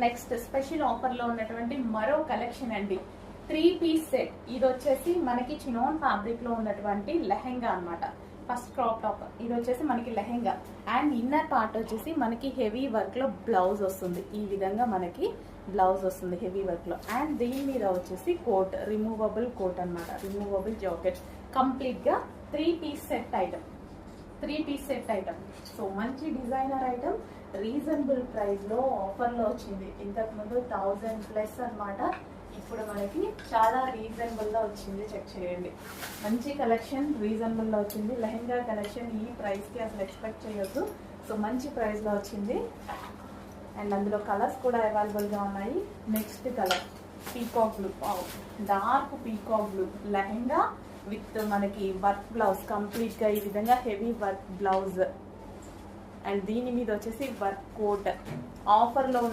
Next special offer లో ఉన్నటువంటి మరో కలెక్షన్ అండి, 3 పీస్ సెట్. ఇది వచ్చేసి మనకి చినోన్ ఫ్యాబ్రిక్ లో ఉన్నటువంటి లెహెంగా అన్నమాట. ఫస్ట్ క్రాప్ టాప్, ఇది వచ్చేసి మనకి లెహెంగా అండ్ ఇన్నర్ పార్ట్ వచ్చేసి మనకి హెవీ వర్క్ లో బ్లౌజ్ వస్తుంది. ఈ విధంగా మనకి బ్లౌజ్ వస్తుంది హెవీ వర్క్ లో. అండ్ దీని మీద వచ్చేసి కోట్, రిమూవబుల్ కోట్ అన్నమాట, రిమూవబుల్ జాకెట్. కంప్లీట్ గా 3 piece set item, 3 piece set item. So మంచి డిజైనర్ ఐటమ్, రీజనబుల్ ప్రైస్ లో ఆఫర్ లో వచ్చింది. ఇంతకు ముందు 1000+ అన్నమాట, ఇప్పుడు మనకి చాలా రీజనబుల్ లో వచ్చింది. చెక్ చేయండి, మంచి కలెక్షన్ రీజనబుల్ లో వచ్చింది. లెహెంగా కలెక్షన్ ఈ ప్రైస్ కి అసలు ఎక్స్పెక్ట్ చేయొద్దు. సో మంచి ప్రైస్ లో వచ్చింది అండ్ అందులో కలర్స్ కూడా అవైలబుల్ గా ఉన్నాయి. Next colour peacock blue, dark peacock blue lehenga with మనకి వర్క్ బ్లౌజ్, కంప్లీట్ గా ఈ విధంగా హెవీ వర్క్ బ్లౌజ్ అండ్ దీని మీద వచ్చేసి వర్క్ కోట్. ఆఫర్ లో